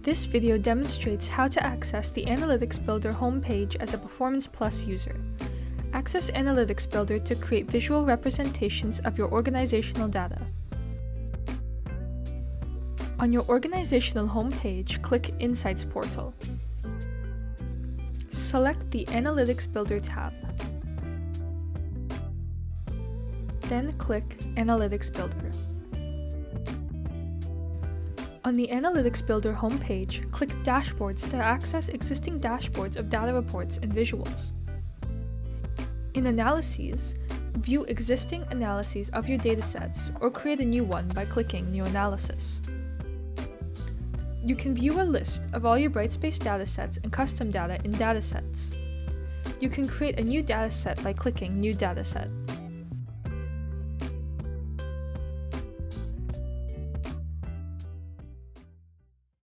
This video demonstrates how to access the Analytics Builder homepage as a Performance Plus user. Access Analytics Builder to create visual representations of your organizational data. On your organizational homepage, click Insights Portal. Select the Analytics Builder tab. Then click Analytics Builder. On the Analytics Builder homepage, click Dashboards to access existing dashboards of data reports and visuals. In Analyses, view existing analyses of your datasets or create a new one by clicking New Analysis. You can view a list of all your Brightspace datasets and custom data in Datasets. You can create a new dataset by clicking New Dataset.